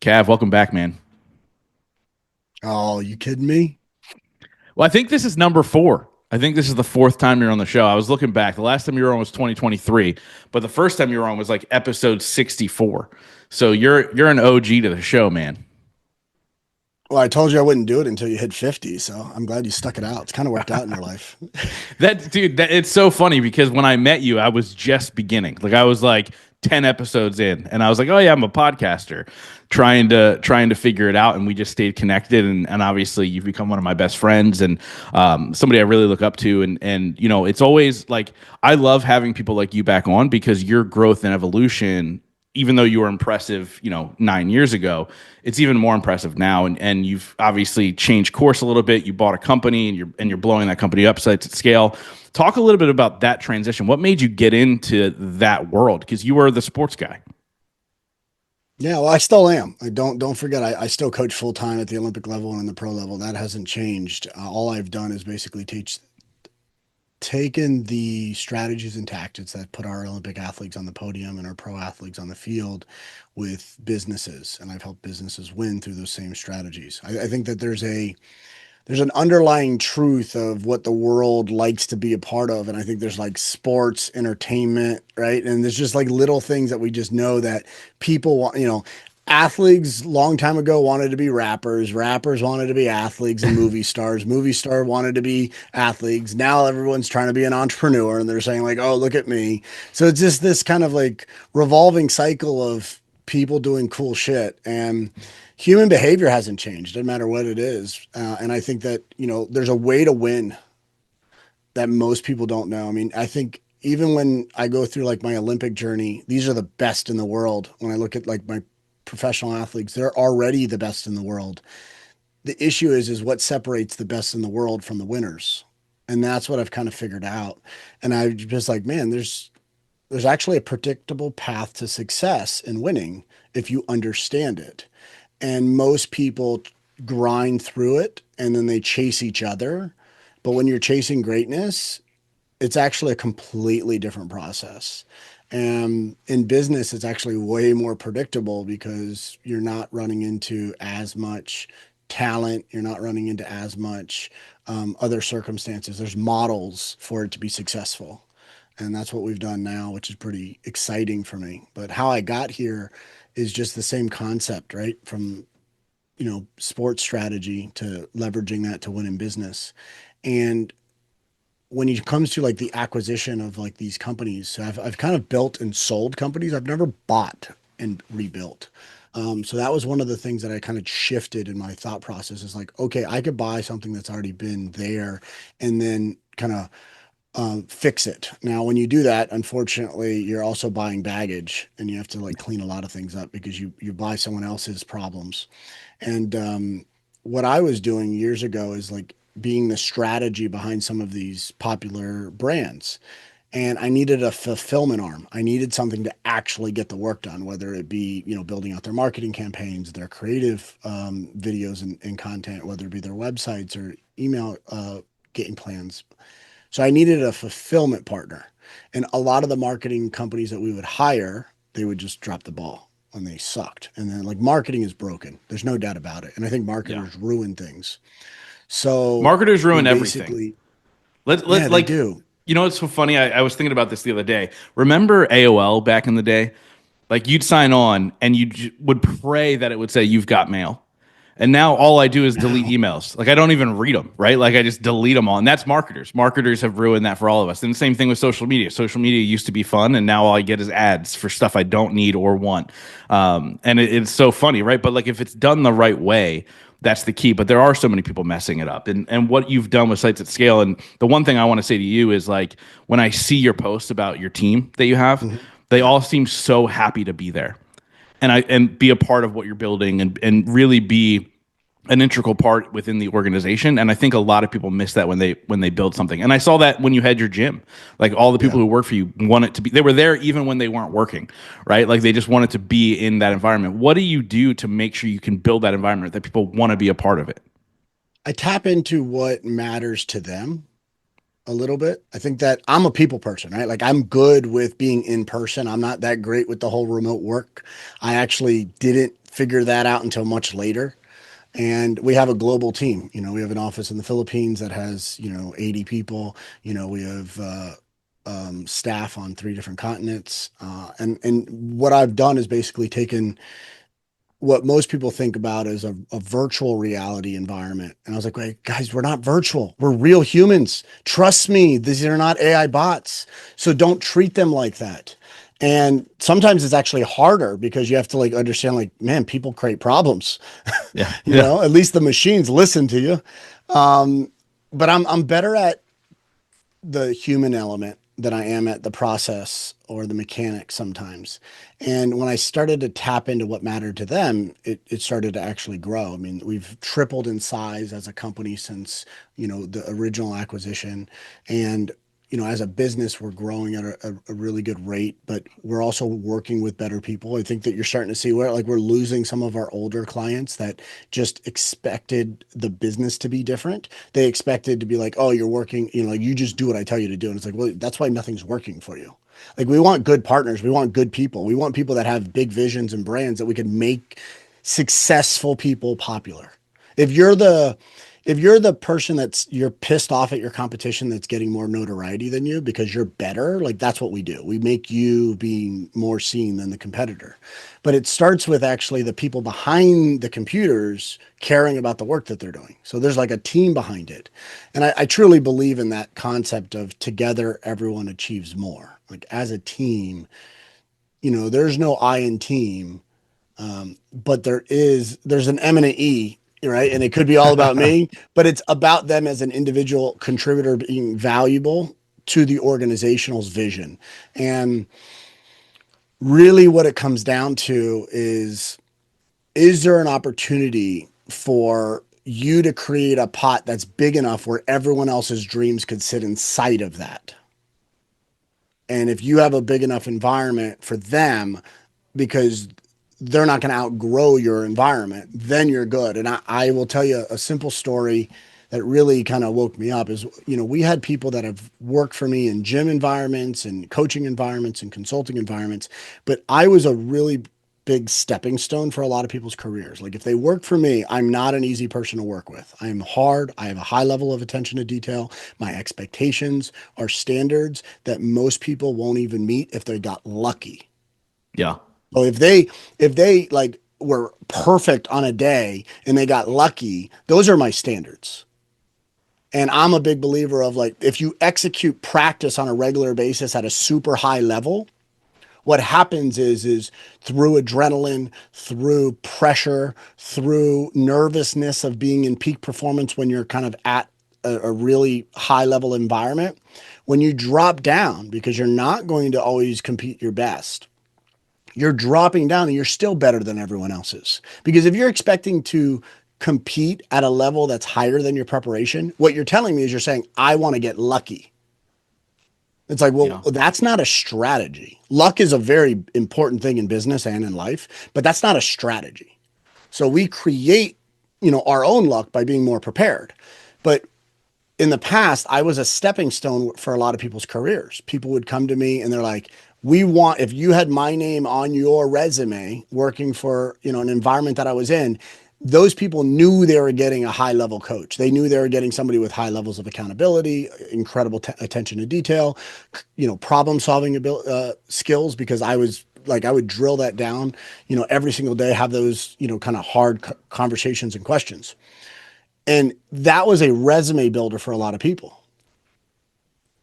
Cav, welcome back, man. Oh, you kidding me? Well, I think this is number four. I think this is the fourth time you're on the show. I was looking back. The last time you were on was 2023, but the first time you were on was like episode 64. So you're an OG to the show, man. Well, I told you I wouldn't do it until you hit 50, so I'm glad you stuck it out. It's kind of worked out in your life. It's so funny because when I met you, I was just beginning. Like I was like 10 episodes in, and I was like, oh yeah, I'm a podcaster, trying to figure it out. And we just stayed connected, and obviously you've become one of my best friends and somebody I really look up to. And it's always like I love having people like you back on because your growth and evolution, even though you were impressive, 9 years ago, it's even more impressive now. And you've obviously changed course a little bit. You bought a company and you're blowing that company up sites at scale. Talk a little bit about that transition. What made you get into that world? Because you were the sports guy. Yeah, well, I still am. I don't forget. I still coach full time at the Olympic level and in the pro level. That hasn't changed. All I've done is basically teach taken the strategies and tactics that put our Olympic athletes on the podium and our pro athletes on the field with businesses, and I've helped businesses win through those same strategies. I think that there's an underlying truth of what the world likes to be a part of. And I think there's like sports, entertainment, right? And there's just like little things that we just know that people want, athletes long time ago wanted to be rappers, rappers wanted to be athletes and movie star wanted to be athletes. Now everyone's trying to be an entrepreneur and they're saying like, oh, look at me. So it's just this kind of like revolving cycle of people doing cool shit. And human behavior hasn't changed, no matter what it is. And I think that, there's a way to win that most people don't know. I mean, I think even when I go through like my Olympic journey, these are the best in the world. When I look at like my professional athletes, they're already the best in the world. The issue is what separates the best in the world from the winners. And that's what I've kind of figured out. And I just like, man, there's actually a predictable path to success in winning if you understand it. And most people grind through it and then they chase each other. But when you're chasing greatness, it's actually a completely different process. And in business, it's actually way more predictable because you're not running into as much talent, you're not running into as much other circumstances. There's models for it to be successful. And that's what we've done now, which is pretty exciting for me. But how I got here is just the same concept, right? From sports strategy to leveraging that to win in business. And when it comes to like the acquisition of like these companies, so I've kind of built and sold companies. I've never bought and rebuilt. So that was one of the things that I kind of shifted in my thought process is like, okay, I could buy something that's already been there and then kind of fix it. Now, when you do that, unfortunately, you're also buying baggage and you have to like clean a lot of things up because you buy someone else's problems. And what I was doing years ago is like being the strategy behind some of these popular brands. And I needed a fulfillment arm. I needed something to actually get the work done, whether it be, building out their marketing campaigns, their creative videos and content, whether it be their websites or email game plans. So I needed a fulfillment partner. And a lot of the marketing companies that we would hire, they would just drop the ball when they sucked. And then like marketing is broken. There's no doubt about it. And I think Yeah. marketers ruin things. So Marketers we ruin everything. basically, Let yeah, they like do. it's so funny. I was thinking about this the other day. Remember AOL back in the day? Like you'd sign on and would pray that it would say you've got mail. And now all I do is delete No. emails. Like I don't even read them, right? Like I just delete them all. And that's marketers. Marketers have ruined that for all of us. And the same thing with social media. Social media used to be fun, and now all I get is ads for stuff I don't need or want. And it's so funny, right? But like if it's done the right way, that's the key. But there are so many people messing it up. And what you've done with sites at scale. And the one thing I want to say to you is like when I see your posts about your team that you have, Mhm. they Yeah. all seem so happy to be there and be a part of what you're building and really be an integral part within the organization. And I think a lot of people miss that when they build something. And I saw that when you had your gym, like all the Yeah. people who work for you wanted to be, they were there even when they weren't working, right? Like they just wanted to be in that environment. What do you do to make sure you can build that environment that people want to be a part of it? I tap into what matters to them. a little bit. I think that I'm a people person, right? Like I'm good with being in person. I'm not that great with the whole remote work. I actually didn't figure that out until much later. And we have a global team. We have an office in the Philippines that has, 80 people. We have staff on 3 different continents. And what I've done is basically taken what most people think about as a virtual reality environment. And I was like, wait, guys, we're not virtual. We're real humans. Trust me, these are not AI bots. So don't treat them like that. And sometimes it's actually harder because you have to like understand, like, man, people create problems. Yeah. Yeah. At least the machines listen to you. Um, but I'm better at the human element than I am at the process or the mechanics sometimes. And when I started to tap into what mattered to them, it started to actually grow. I mean, we've tripled in size as a company since, the original acquisition. And, as a business, we're growing at a really good rate, but we're also working with better people. I think that you're starting to see where like we're losing some of our older clients that just expected the business to be different. They expected to be like, oh, you're working, like you just do what I tell you to do. And it's like, well, that's why nothing's working for you. Like we want good partners. We want good people. We want people that have big visions and brands that we can make successful people popular. If you're the if you're the person you're pissed off at your competition that's getting more notoriety than you because you're better, like that's what we do. We make you being more seen than the competitor. But it starts with actually the people behind the computers caring about the work that they're doing. So there's like a team behind it. And I truly believe in that concept of together everyone achieves more. Like as a team, there's no I in team, but there's an M and an E, right? And it could be all about me, but it's about them as an individual contributor being valuable to the organizational's vision. And really what it comes down to is there an opportunity for you to create a pot that's big enough where everyone else's dreams could sit inside of that? And if you have a big enough environment for them, because they're not going to outgrow your environment, then you're good. And I will tell you a simple story that really kind of woke me up is, we had people that have worked for me in gym environments and coaching environments and consulting environments, but I was a really big stepping stone for a lot of people's careers. Like if they work for me, I'm not an easy person to work with. I'm hard. I have a high level of attention to detail. My expectations are standards that most people won't even meet if they got lucky. Yeah. So if they like were perfect on a day and they got lucky, those are my standards. And I'm a big believer of like if you execute practice on a regular basis at a super high level, what happens is through adrenaline, through pressure, through nervousness of being in peak performance when you're kind of at a really high level environment, when you drop down because you're not going to always compete your best, you're dropping down and you're still better than everyone else's. Because if you're expecting to compete at a level that's higher than your preparation, what you're telling me is you're saying, I want to get lucky. It's like, well, Yeah. that's not a strategy. Luck is a very important thing in business and in life, but that's not a strategy. So we create, our own luck by being more prepared. But in the past, I was a stepping stone for a lot of people's careers. People would come to me and they're like, if you had my name on your resume working for, an environment that I was in, those people knew they were getting a high level coach. They knew they were getting somebody with high levels of accountability, incredible attention to detail, problem solving skills, because I would drill that down, every single day, have those, kind of hard conversations and questions. And that was a resume builder for a lot of people.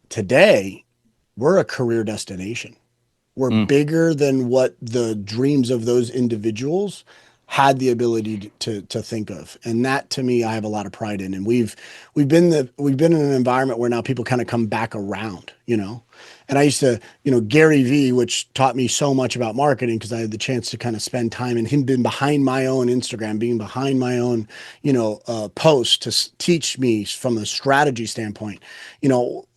Today, we're a career destination. We're Mm. bigger than what the dreams of those individuals had the ability to think of. And that to me, I have a lot of pride in. And we've been in an environment where now people kind of come back around, And I used to, Gary V, which taught me so much about marketing because I had the chance to kind of spend time and him being behind my own Instagram, being behind my own, post to teach me from a strategy standpoint.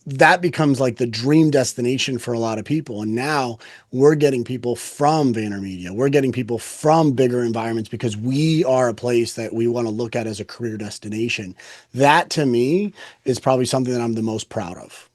That becomes like the dream destination for a lot of people. And now we're getting people from VaynerMedia. We're getting people from bigger environments because we are a place that we want to look at as a career destination. That to me is probably something that I'm the most proud of.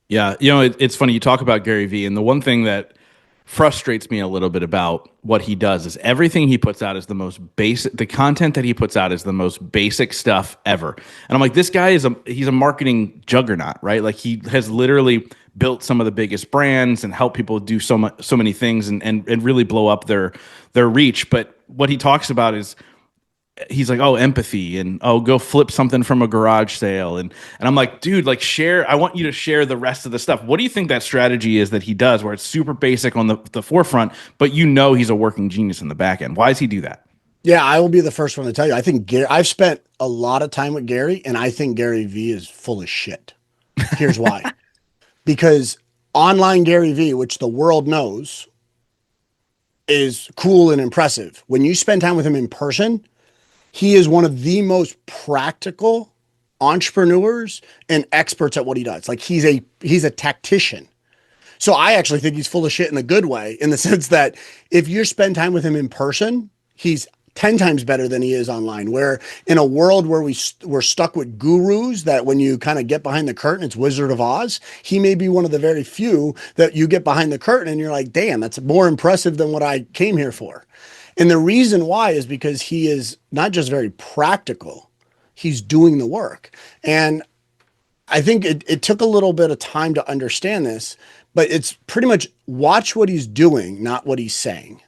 Yeah, it's funny you talk about Gary Vee, and the one thing that frustrates me a little bit about what he does is everything he puts out is the most basic. The content that he puts out is the most basic stuff ever, and I'm like, this guy he's a marketing juggernaut, right? Like he has literally built some of the biggest brands and helped people do so many things and really blow up their reach. But what he talks about is he's like, oh, empathy, and oh, go flip something from a garage sale, and I'm like, dude, like share. I want you to share the rest of the stuff. What do you think that strategy is that he does, where it's super basic on the forefront, but he's a working genius in the back end? Why does he do that? Yeah, I will be the first one to tell you. I think I've spent a lot of time with Gary, and I think Gary V is full of shit. Here's why. Because online Gary V, which the world knows, is cool and impressive. When you spend time with him in person, he is one of the most practical entrepreneurs and experts at what he does. Like he's a tactician. So I actually think he's full of shit in a good way, in the sense that if you spend time with him in person, he's 10 times better than he is online. Where in a world where we're stuck with gurus that when you kind of get behind the curtain, it's Wizard of Oz, he may be one of the very few that you get behind the curtain and you're like, damn, that's more impressive than what I came here for. And the reason why is because he is not just very practical, he's doing the work. And I think it took a little bit of time to understand this, but it's pretty much watch what he's doing, not what he's saying.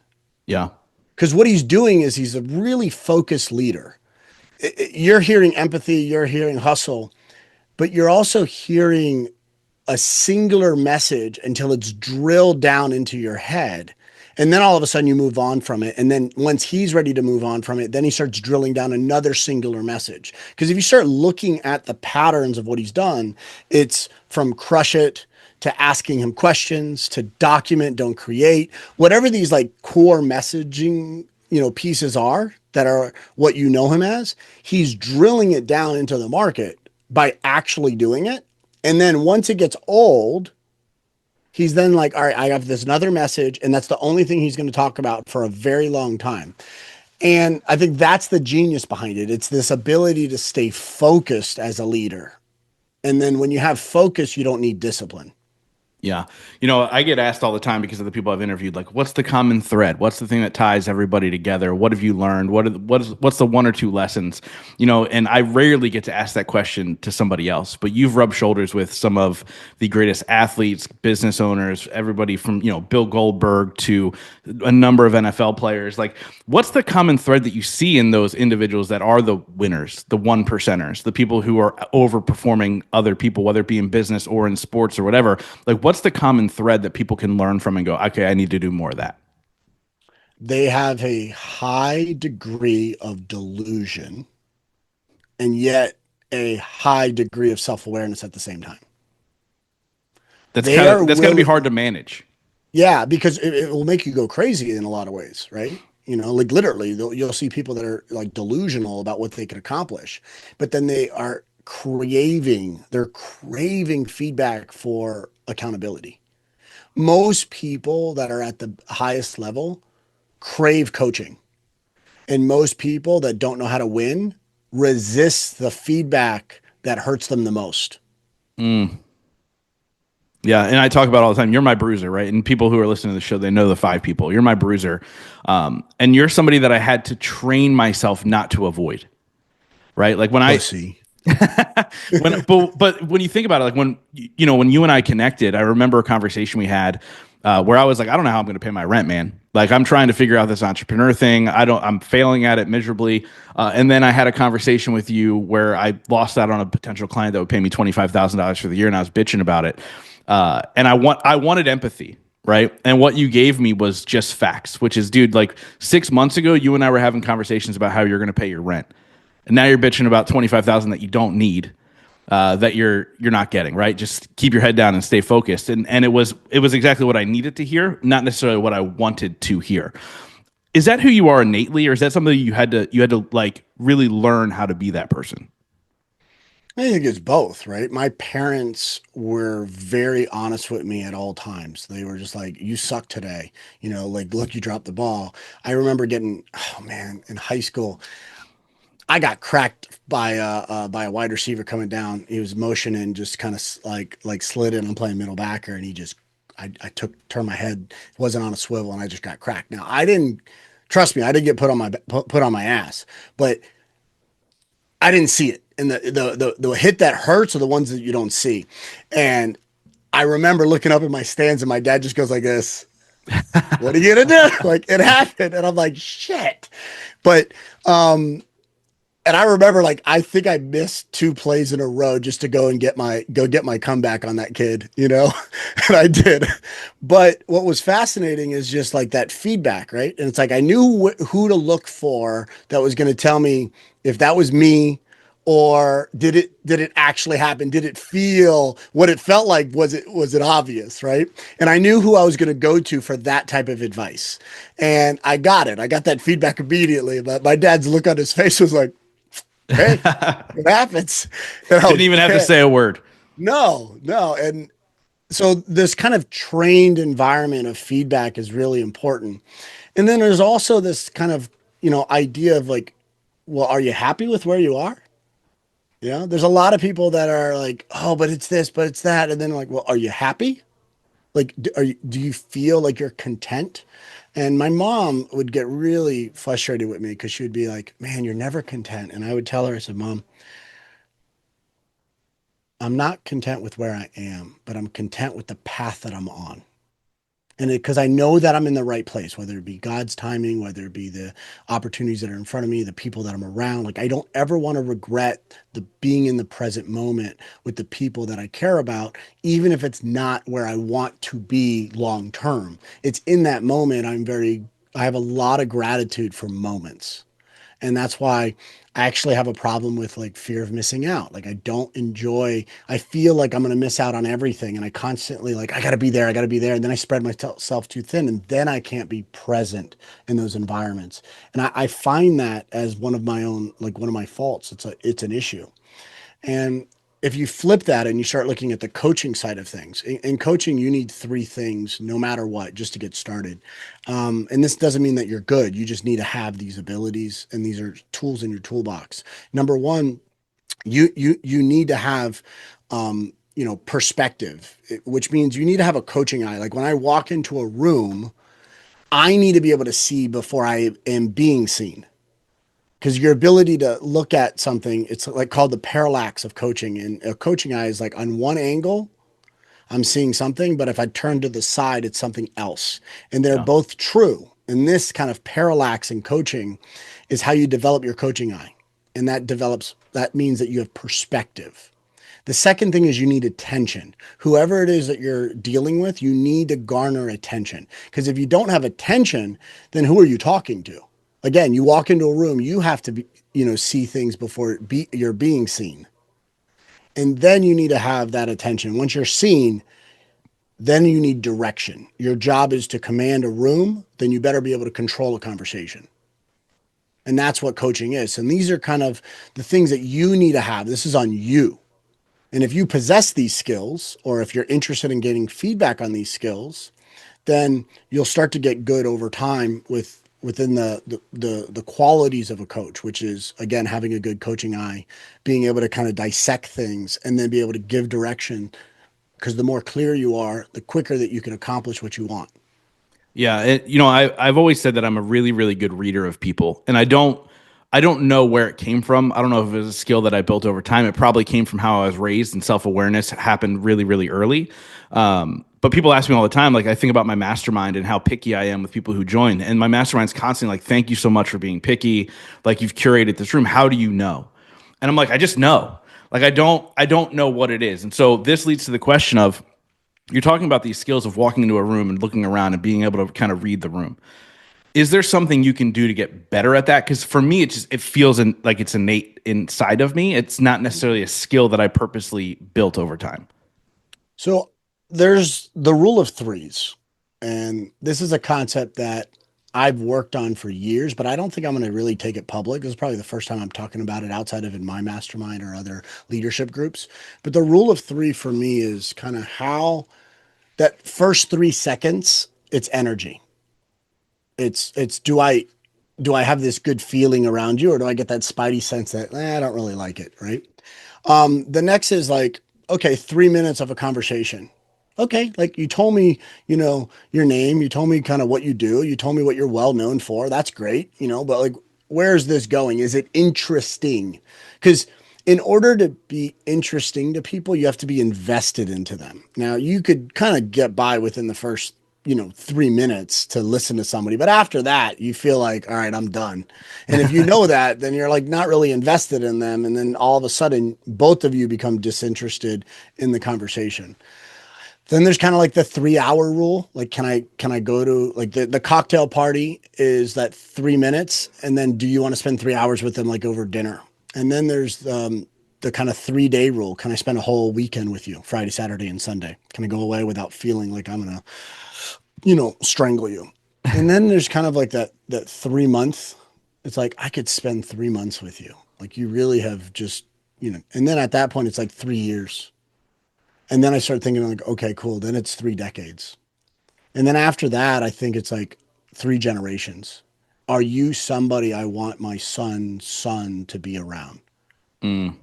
Yeah. Because what he's doing is he's a really focused leader. You're hearing empathy, you're hearing hustle, but you're also hearing a singular message until it's drilled down into your head. And then all of a sudden you move on from it. And then once he's ready to move on from it, then he starts drilling down another singular message. Because if you start looking at the patterns of what he's done, it's from crush it to asking him questions to document, don't create, whatever these like core messaging, pieces are that are what you know him as, he's drilling it down into the market by actually doing it. And then once it gets old, he's then like, all right, I have this another message, and that's the only thing he's going to talk about for a very long time. And I think that's the genius behind it. It's this ability to stay focused as a leader. And then when you have focus, you don't need discipline. Yeah. I get asked all the time because of the people I've interviewed, like, what's the common thread? What's the thing that ties everybody together? What have you learned? What's the one or two lessons? And I rarely get to ask that question to somebody else, but you've rubbed shoulders with some of the greatest athletes, business owners, everybody from, Bill Goldberg to a number of NFL players. Like, what's the common thread that you see in those individuals that are the winners, the one percenters, the people who are overperforming other people, whether it be in business or in sports or whatever? Like, what's the common thread that people can learn from and go, okay, I need to do more of that? They have a high degree of delusion and yet a high degree of self-awareness at the same time. That's got to be hard to manage. Yeah, because it will make you go crazy in a lot of ways, right? Like literally, you'll see people that are like delusional about what they can accomplish, but then they're craving feedback for accountability. Most people that are at the highest level crave coaching, and most people that don't know how to win resist the feedback that hurts them the most. Mm. Yeah, and I talk about all the time. You're my bruiser, right? And people who are listening to the show, they know the five people. You're my bruiser, and you're somebody that I had to train myself not to avoid. Right, like when Pussy. but when you think about it, like when you and I connected, I remember a conversation we had where I was like, I don't know how I'm going to pay my rent, man. Like I'm trying to figure out this entrepreneur thing. I'm failing at it miserably. And then I had a conversation with you where I lost out on a potential client that would pay me $25,000 for the year, and I was bitching about it. And I wanted empathy. Right. And what you gave me was just facts, which is, dude, like 6 months ago, you and I were having conversations about how you're going to pay your rent. And now you're bitching about 25,000 that you don't need. that you're not getting, right? Just keep your head down and stay focused. And it was exactly what I needed to hear, not necessarily what I wanted to hear. Is that who you are innately, or is that something you had to like really learn how to be that person? I think it's both, right? My parents were very honest with me at all times. They were just like, "You suck today," like, "Look, you dropped the ball." I remember getting, oh man, in high school, I got cracked by a wide receiver coming down. He was motioning, just kind of like slid in. I'm playing middle backer, and he just, I turned my head, wasn't on a swivel, and I just got cracked. Now I didn't, trust me, I didn't get put on my ass, but I didn't see it. And the hit that hurts are the ones that you don't see. And I remember looking up at my stands, and my dad just goes like this. What are you gonna do? Like, it happened, and I'm like, shit. But and I remember, like, I think I missed two plays in a row just to go get my comeback on that kid, and I did. But what was fascinating is just like that feedback, right? And it's like I knew who to look for that was going to tell me if that was me, or did it actually happen? Did it feel what it felt like? Was it obvious, right? And I knew who I was going to go to for that type of advice, and I got it. I got that feedback immediately. But my dad's look on his face was like, "Hey, it happens." And I Didn't was even have to pissed. say a word. No, no. And so this kind of trained environment of feedback is really important. And then there's also this kind of, idea of like, well, are you happy with where you are? There's a lot of people that are like, oh, but it's this, but it's that. And then like, well, are you happy? Like, do you feel like you're content? And my mom would get really frustrated with me because she would be like, man, you're never content. And I would tell her, I said, Mom, I'm not content with where I am, but I'm content with the path that I'm on. And because I know that I'm in the right place, whether it be God's timing, whether it be the opportunities that are in front of me, the people that I'm around. Like, I don't ever want to regret the being in the present moment with the people that I care about, even if it's not where I want to be long term. It's in that moment I have a lot of gratitude for moments. And that's why I actually have a problem with like fear of missing out. Like, I don't enjoy, I feel like I'm going to miss out on everything. And I constantly like, I got to be there. I got to be there. And then I spread myself too thin, and then I can't be present in those environments. And I find that as one of my own, like one of my faults. It's an issue. And if you flip that and you start looking at the coaching side of things, in coaching, you need three things no matter what just to get started. And this doesn't mean that you're good. You just need to have these abilities, and these are tools in your toolbox. Number one, you need to have perspective, which means you need to have a coaching eye. Like when I walk into a room, I need to be able to see before I am being seen, because your ability to look at something, it's like called the parallax of coaching. And a coaching eye is like on one angle I'm seeing something, but if I turn to the side it's something else, and they're Yeah. both true. And this kind of parallax in coaching is how you develop your coaching eye. And that means that you have perspective. The second thing is you need attention. Whoever it is that you're dealing with, you need to garner attention. Because if you don't have attention, then who are you talking to? Again, you walk into a room, you have to see things before you're being seen. And then you need to have that attention. Once you're seen, then you need direction. Your job is to command a room, then you better be able to control a conversation. And that's what coaching is. And these are kind of the things that you need to have. This is on you. And if you possess these skills, or if you're interested in getting feedback on these skills, then you'll start to get good over time within the qualities of a coach, which is again having a good coaching eye, being able to kind of dissect things, and then be able to give direction. Because the more clear you are, the quicker that you can accomplish what you want. Yeah, I've always said that I'm a really, really good reader of people, and I don't know where it came from. I don't know if it was a skill that I built over time. It probably came from how I was raised, and self awareness happened really, really early. But people ask me all the time, like I think about my mastermind and how picky I am with people who join, and my mastermind's constantly like, "Thank you so much for being picky. Like you've curated this room. How do you know?" And I'm like, "I just know. Like I don't know what it is." And so this leads to the question of you're talking about these skills of walking into a room and looking around and being able to kind of read the room. Is there something you can do to get better at that? Because for me, it feels like it's innate inside of me. It's not necessarily a skill that I purposely built over time. So there's the rule of threes. And this is a concept that I've worked on for years, but I don't think I'm going to really take it public. This is probably the first time I'm talking about it outside of in my mastermind or other leadership groups. But the rule of three for me is kind of how that first 3 seconds, it's energy. It's do I have this good feeling around you, or do I get that spidey sense that I don't really like it, right? The next is like, okay, 3 minutes of a conversation. Okay, like you told me, your name, you told me kind of what you do, you told me what you're well known for. That's great, but like, where's this going? Is it interesting? Because in order to be interesting to people, you have to be invested into them. Now, you could kind of get by within the first 3 minutes to listen to somebody. But after that, you feel like, all right, I'm done. And if you know that, then you're like not really invested in them. And then all of a sudden, both of you become disinterested in the conversation. Then there's kind of like the 3 hour rule. Like, can I go to like the cocktail party is that 3 minutes. And then do you want to spend 3 hours with them like over dinner? And then there's the kind of 3 day rule. Can I spend a whole weekend with you, Friday, Saturday, and Sunday? Can I go away without feeling like I'm going to strangle you? And then there's kind of like that 3 month. It's like I could spend 3 months with you. Like you really have just, and then at that point it's like 3 years. And then I start thinking like, okay, cool. Then it's 3 decades. And then after that, I think it's like 3 generations. Are you somebody I want my son's son to be around? Mm.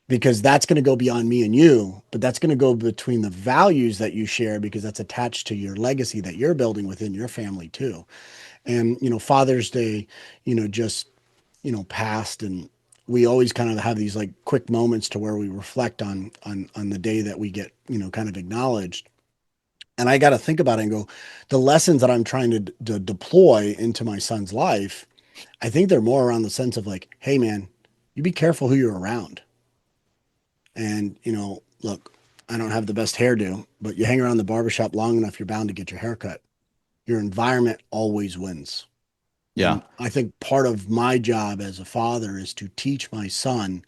Because that's going to go beyond me and you, but that's going to go between the values that you share because that's attached to your legacy that you're building within your family too. And, Father's Day, just, passed, and we always kind of have these like quick moments to where we reflect on the day that we get, kind of acknowledged. And I got to think about it and go, the lessons that I'm trying to deploy into my son's life, I think they're more around the sense of like, hey man, you be careful who you're around. And, look, I don't have the best hairdo, but you hang around the barbershop long enough, you're bound to get your hair cut. Your environment always wins. Yeah. And I think part of my job as a father is to teach my son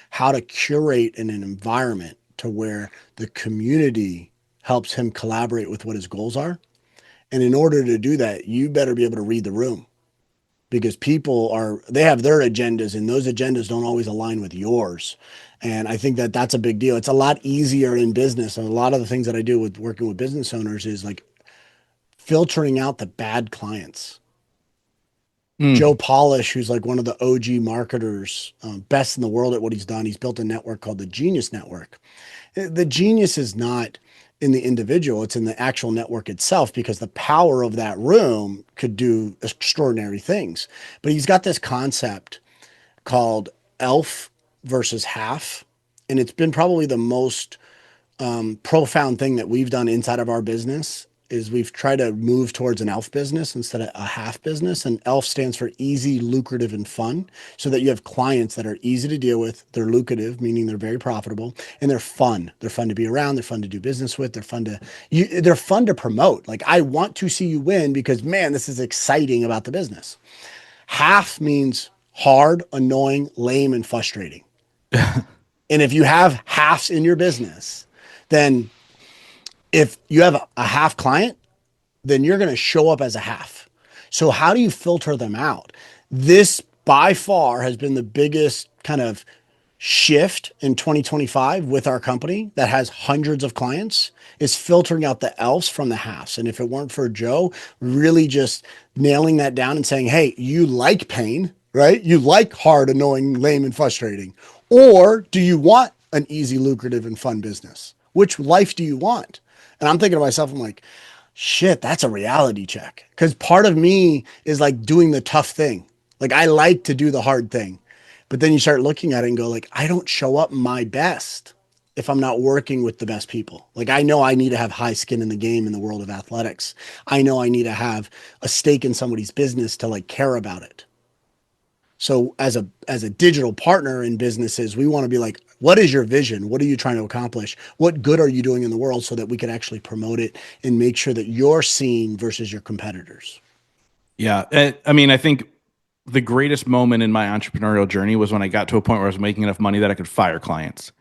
how to curate in an environment to where the community helps him collaborate with what his goals are. And in order to do that, you better be able to read the room because they have their agendas and those agendas don't always align with yours. And I think that that's a big deal. It's a lot easier in business. And a lot of the things that I do with working with business owners is like filtering out the bad clients. Joe Mm. Polish, who's like one of the OG marketers, best in the world at what he's done. He's built a network called the Genius Network. The genius is not in the individual, it's in the actual network itself because the power of that room could do extraordinary things. But he's got this concept called elf versus half. And it's been probably the most profound thing that we've done inside of our business is we've tried to move towards an elf business instead of a half business. And elf stands for easy, lucrative, and fun. So that you have clients that are easy to deal with. They're lucrative, meaning they're very profitable, and they're fun. They're fun to be around. They're fun to do business with. They're fun to promote. Like I want to see you win because man, this is exciting about the business. Half means hard, annoying, lame, and frustrating. And if you have halves in your business, then if you have a half client, then you're going to show up as a half. So how do you filter them out? This by far has been the biggest kind of shift in 2025 with our company that has hundreds of clients is filtering out the elves from the halves. And if it weren't for Joe, really just nailing that down and saying, hey, you like pain, right? You like hard, annoying, lame, and frustrating. Or do you want an easy, lucrative, and fun business? Which life do you want? And I'm thinking to myself, I'm like, shit, that's a reality check. Because part of me is like doing the tough thing. Like I like to do the hard thing. But then you start looking at it and go like, I don't show up my best if I'm not working with the best people. Like I know I need to have high skin in the game in the world of athletics. I know I need to have a stake in somebody's business to like care about it. So as a digital partner in businesses, we want to be like, what is your vision? What are you trying to accomplish? What good are you doing in the world so that we can actually promote it and make sure that you're seen versus your competitors? Yeah. I mean, I think the greatest moment in my entrepreneurial journey was when I got to a point where I was making enough money that I could fire clients.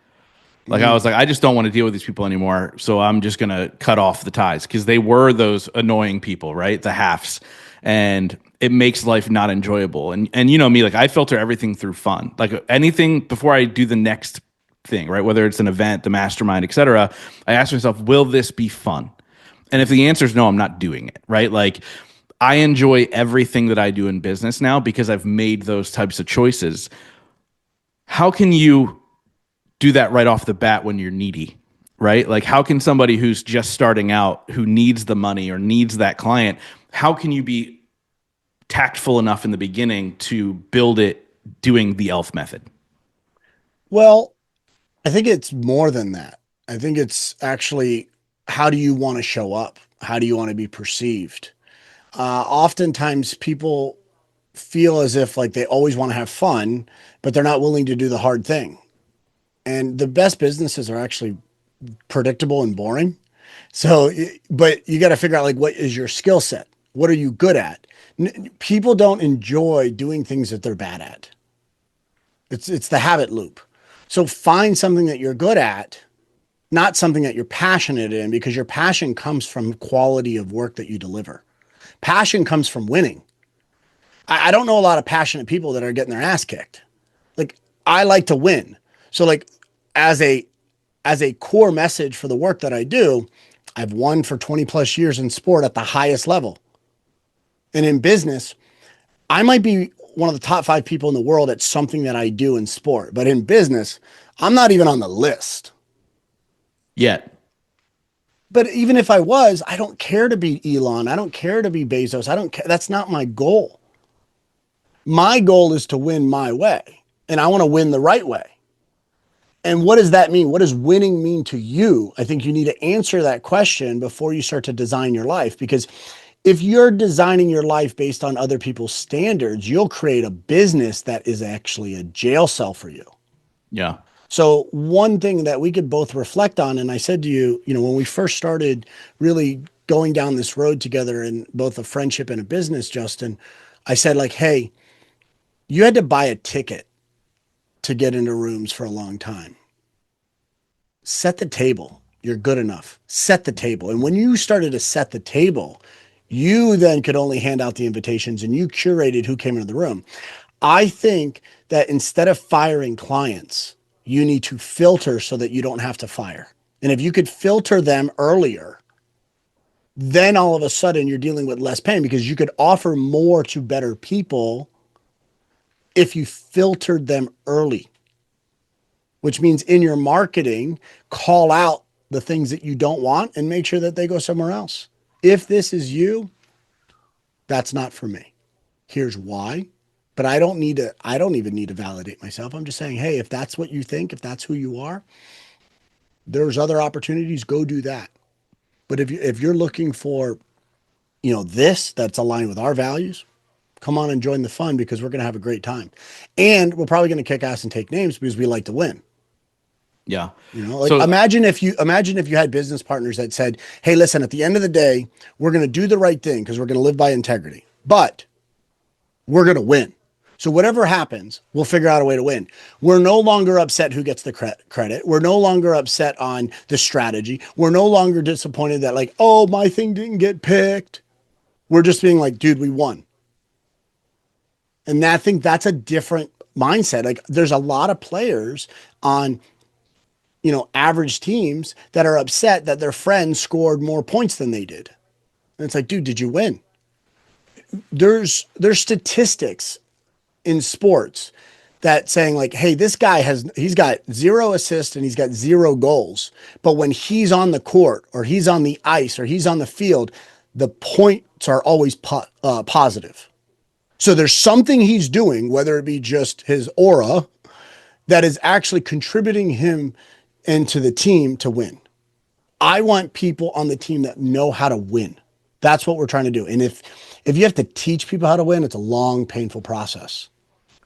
Like I was Mm. like, I just don't want to deal with these people anymore. So I'm just gonna cut off the ties because they were those annoying people, right? The halves. And it makes life not enjoyable. And you know me, like I filter everything through fun. Like anything before I do the next thing, right? Whether it's an event, the mastermind, etc. I ask myself, will this be fun? And if the answer is no, I'm not doing it, right? Like I enjoy everything that I do in business now because I've made those types of choices. How can you do that right off the bat when you're needy, right? Like, how can somebody who's just starting out, who needs the money or needs that client, how can you be tactful enough in the beginning to build it doing the ELF method? Well, I think it's more than that. I think it's actually, how do you want to show up? How do you want to be perceived? Oftentimes people feel as if like they always want to have fun, but they're not willing to do the hard thing. And the best businesses are actually predictable and boring. So, but you got to figure out like, what is your skill set? What are you good at? People don't enjoy doing things that they're bad at. It's the habit loop. So find something that you're good at, not something that you're passionate in, because your passion comes from quality of work that you deliver. Passion comes from winning. I don't know a lot of passionate people that are getting their ass kicked. Like, I like to win. So like, as a core message for the work that I do, I've won for 20 plus years in sport at the highest level. And in business, I might be one of the top 5 people in the world at something that I do in sport, but in business, I'm not even on the list. Yet. But even if I was, I don't care to be Elon. I don't care to be Bezos. I don't care. That's not my goal. My goal is to win my way, and I want to win the right way. And what does that mean? What does winning mean to you? I think you need to answer that question before you start to design your life. Because if you're designing your life based on other people's standards, you'll create a business that is actually a jail cell for you. Yeah. So, one thing that we could both reflect on, and I said to you, when we first started really going down this road together in both a friendship and a business, Justin, I said, like, hey, you had to buy a ticket to get into rooms for a long time. Set the table. You're good enough. Set the table. And when you started to set the table, you then could only hand out the invitations and you curated who came into the room. I think that instead of firing clients, you need to filter so that you don't have to fire. And if you could filter them earlier, then all of a sudden you're dealing with less pain because you could offer more to better people if you filtered them early, which means in your marketing, call out the things that you don't want and make sure that they go somewhere else. If this is you, that's not for me. Here's why. But I don't even need to validate myself. I'm just saying, hey, if that's what you think, if that's who you are, there's other opportunities, go do that. But if you're looking for, this that's aligned with our values, come on and join the fun because we're going to have a great time. And we're probably going to kick ass and take names because we like to win. Yeah. Like So imagine if you had business partners that said, "Hey, listen, at the end of the day, we're going to do the right thing because we're going to live by integrity, but we're going to win. So whatever happens, we'll figure out a way to win. We're no longer upset who gets the credit. We're no longer upset on the strategy. We're no longer disappointed that like, oh, my thing didn't get picked. We're just being like, dude, we won." And I think that's a different mindset. Like there's a lot of players on average teams that are upset that their friends scored more points than they did. And it's like, dude, did you win? There's statistics in sports that saying like, hey, this guy he's got 0 assists and he's got 0 goals. But when he's on the court or he's on the ice or he's on the field, the points are always positive. So there's something he's doing, whether it be just his aura, that is actually contributing him into the team to win. I want people on the team that know how to win. That's what we're trying to do. And if you have to teach people how to win, it's a long, painful process.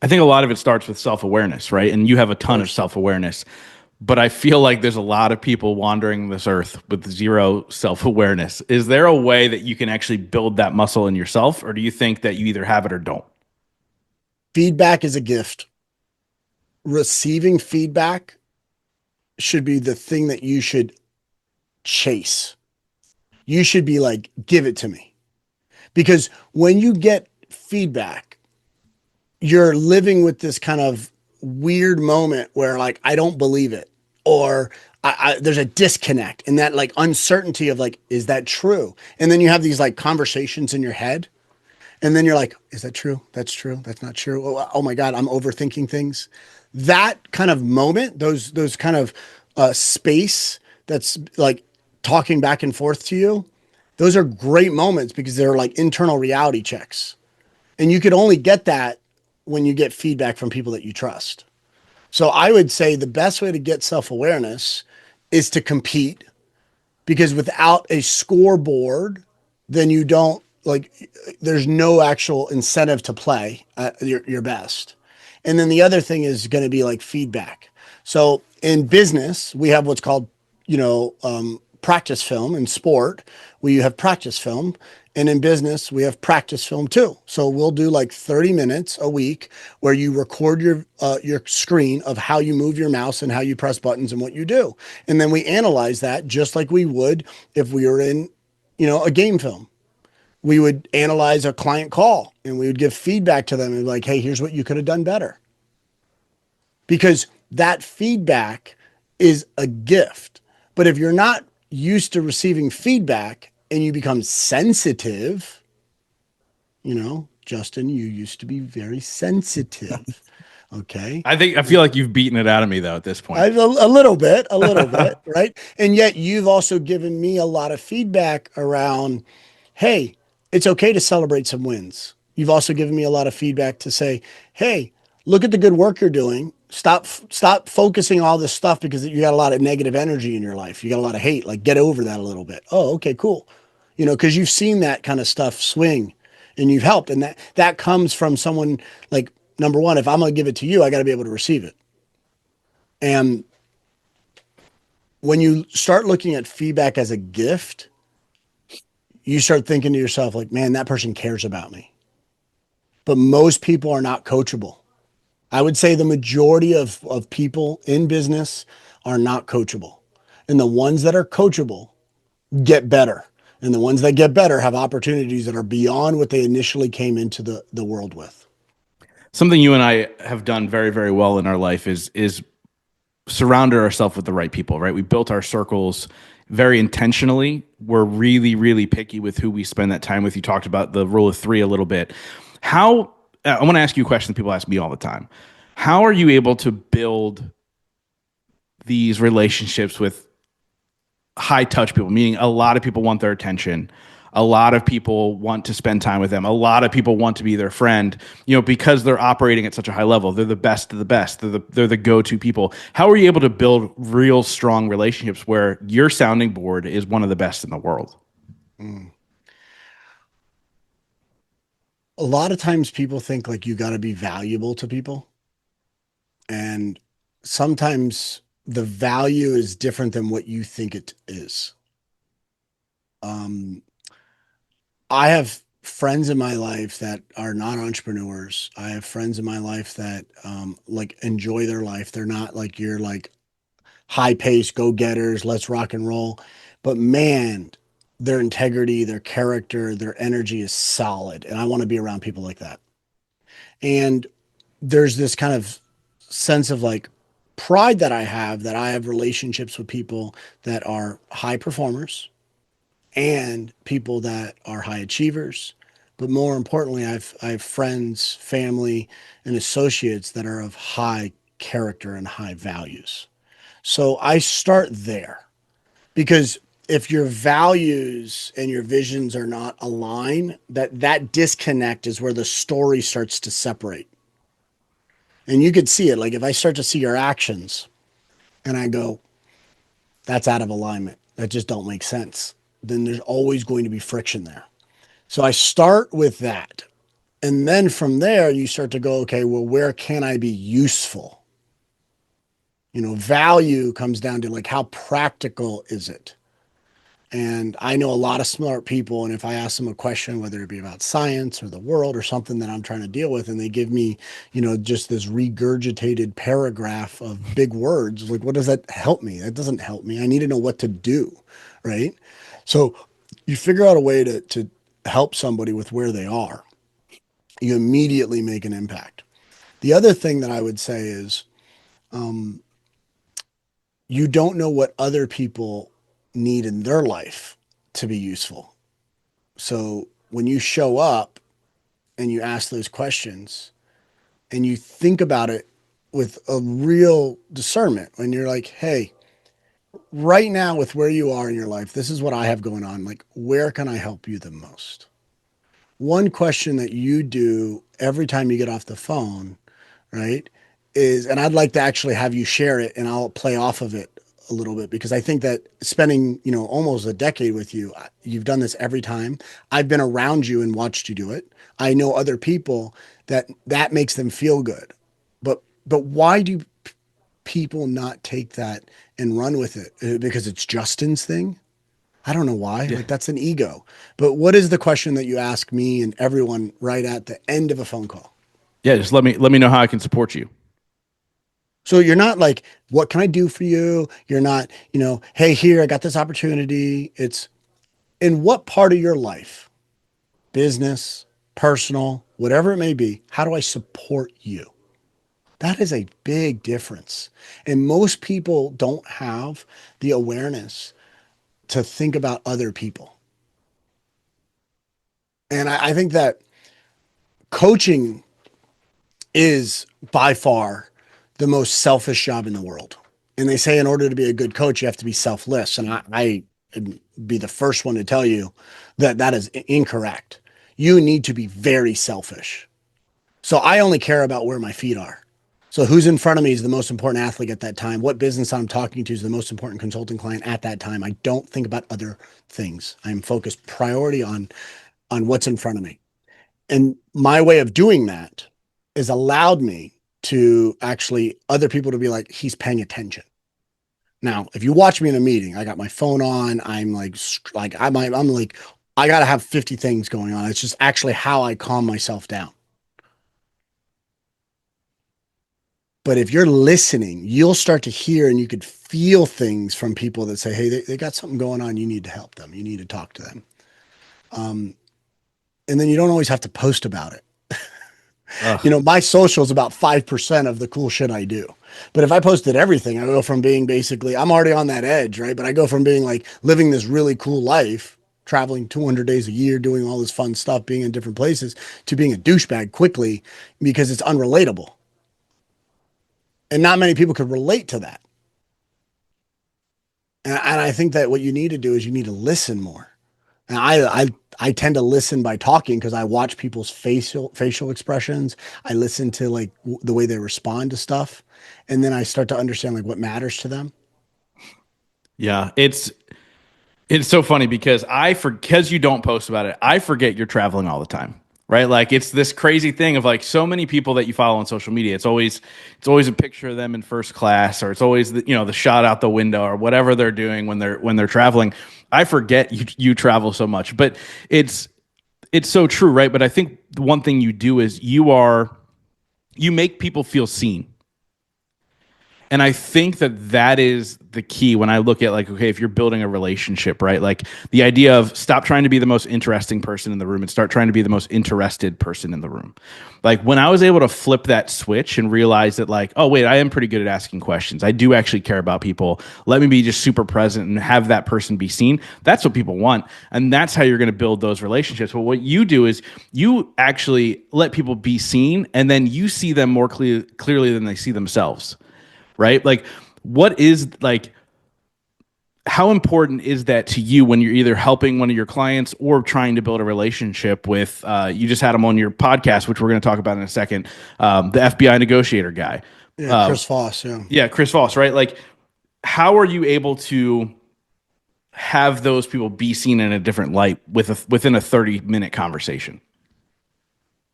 I think a lot of it starts with self awareness, right? And you have a Of ton of course. self awareness. but I feel like there's a lot of people wandering this earth with zero self-awareness. Is there a way that you can actually build that muscle in yourself, or do you think that you either have it or don't? Feedback is a gift. Receiving feedback should be the thing that you should chase. You should be like, give it to me. Because when you get feedback, you're living with this kind of weird moment where like I don't believe it, or there's a disconnect and that like uncertainty of like, is that true? And then you have these like conversations in your head, and then you're like, is that true? That's true. That's not true. Oh my God, I'm overthinking things. That kind of moment, those kind of space that's like talking back and forth to you, those are great moments because they're like internal reality checks. And you could only get that when you get feedback from people that you trust. So I would say the best way to get self awareness is to compete, because without a scoreboard, then you don't like, there's no actual incentive to play your best. And then the other thing is going to be like feedback. So in business, we have what's called, practice film. In sport, we have practice film. And in business, we have practice film too. So we'll do like 30 minutes a week where you record your screen of how you move your mouse and how you press buttons and what you do. And then we analyze that just like we would if we were in, a game film. We would analyze a client call and we would give feedback to them and be like, hey, here's what you could have done better. Because that feedback is a gift. But if you're not used to receiving feedback and you become sensitive, Justin, you used to be very sensitive. Okay. I feel like you've beaten it out of me though at this point. A little bit, right? And yet you've also given me a lot of feedback around, hey, it's okay to celebrate some wins. You've also given me a lot of feedback to say, hey, look at the good work you're doing. Stop focusing all this stuff because you got a lot of negative energy in your life. You got a lot of hate. Like get over that a little bit. Oh, okay, cool. Because you've seen that kind of stuff swing and you've helped. And that comes from someone like, number one, if I'm going to give it to you, I got to be able to receive it. And when you start looking at feedback as a gift, you start thinking to yourself, like, man, that person cares about me. But most people are not coachable. I would say the majority of people in business are not coachable. And the ones that are coachable get better. And the ones that get better have opportunities that are beyond what they initially came into the world with. Something you and I have done very, very well in our life is surrounded ourselves with the right people, right? We built our circles very intentionally. We're really, really picky with who we spend that time with. You talked about the rule of three a little bit. How, I want to ask you a question that people ask me all the time. How are you able to build these relationships with high touch people, meaning a lot of people want their attention? A lot of people want to spend time with them. A lot of people want to be their friend, because they're operating at such a high level. They're the best of the best. They're the go-to people. How are you able to build real strong relationships where your sounding board is one of the best in the world? Mm. A lot of times people think like you got to be valuable to people. And sometimes the value is different than what you think it is. Um, I have friends in my life that are not entrepreneurs. I have friends in my life that like enjoy their life. They're not like you're like high pace go getters. Let's rock and roll. But man, their integrity, their character, their energy is solid, and I want to be around people like that. And there's this kind of sense of like pride that I have relationships with people that are high performers and people that are high achievers. But more importantly, I have friends, family, and associates that are of high character and high values. So I start there because if your values and your visions are not aligned, that disconnect is where the story starts to separate. And you could see it. Like if I start to see your actions and I go, that's out of alignment. That just don't make sense. Then there's always going to be friction there. So I start with that. And then from there, you start to go, okay, well, where can I be useful? Value comes down to like how practical is it? And I know a lot of smart people, and if I ask them a question, whether it be about science or the world or something that I'm trying to deal with, and they give me, just this regurgitated paragraph of big words, like, what does that help me? That doesn't help me. I need to know what to do, right? So you figure out a way to help somebody with where they are, you immediately make an impact. The other thing that I would say is, um, you don't know what other people need in their life to be useful. So when you show up and you ask those questions and you think about it with a real discernment, when you're like, hey, right now with where you are in your life, this is what I have going on. Like, where can I help you the most? One question that you do every time you get off the phone, right, is, and I'd like to actually have you share it and I'll play off of it a little bit because I think that spending, almost a decade with you, you've done this every time. I've been around you and watched you do it. I know other people that makes them feel good. But why do people not take that and run with it? Because it's Justin's thing? I don't know why. Yeah. Like that's an ego. But what is the question that you ask me and everyone right at the end of a phone call? Yeah, just let me know how I can support you. So you're not like, what can I do for you? You're not, hey, here, I got this opportunity. It's in what part of your life, business, personal, whatever it may be, how do I support you? That is a big difference. And most people don't have the awareness to think about other people. And I think that coaching is by far the most selfish job in the world. And they say in order to be a good coach, you have to be selfless. And I be the first one to tell you that that is incorrect. You need to be very selfish. So I only care about where my feet are. So who's in front of me is the most important athlete at that time. What business I'm talking to is the most important consulting client at that time. I don't think about other things. I'm focused priority on what's in front of me. And my way of doing that has allowed me to actually other people to be like, he's paying attention. Now, if you watch me in a meeting, I got my phone on. I'm like I'm like I got to have 50 things going on. It's just actually how I calm myself down. But if you're listening, you'll start to hear and you could feel things from people that say, hey, they got something going on. You need to help them. You need to talk to them. Um, and then you don't always have to post about it. Ugh. My social is about 5% of the cool shit I do. But if I posted everything, I go from being basically, I'm already on that edge, right? But I go from being like living this really cool life, traveling 200 days a year, doing all this fun stuff, being in different places, to being a douchebag quickly because it's unrelatable. And not many people could relate to that. And I think that what you need to do is you need to listen more. And I tend to listen by talking because I watch people's facial expressions. I listen to like the way they respond to stuff, and then I start to understand like what matters to them. Yeah, it's so funny because because you don't post about it, I forget you're traveling all the time. Right? Like it's this crazy thing of like so many people that you follow on social media. It's always a picture of them in first class, or it's always the shot out the window or whatever they're doing when they're traveling. I forget you travel so much. But it's so true, right? But I think the one thing you do is you make people feel seen. And I think that is the key when I look at like, okay, if you're building a relationship, right? Like the idea of stop trying to be the most interesting person in the room and start trying to be the most interested person in the room. Like when I was able to flip that switch and realize that like, oh wait, I am pretty good at asking questions. I do actually care about people. Let me be just super present and have that person be seen. That's what people want. And that's how you're going to build those relationships. But what you do is you actually let people be seen and then you see them more clearly than they see themselves, right? Like, what is like, how important is that to you when you're either helping one of your clients or trying to build a relationship with, you just had him on your podcast, which we're going to talk about in a second, the FBI negotiator guy. Yeah, Chris Foss. Yeah. Yeah, Chris Voss, right? Like, how are you able to have those people be seen in a different light within a 30-minute conversation?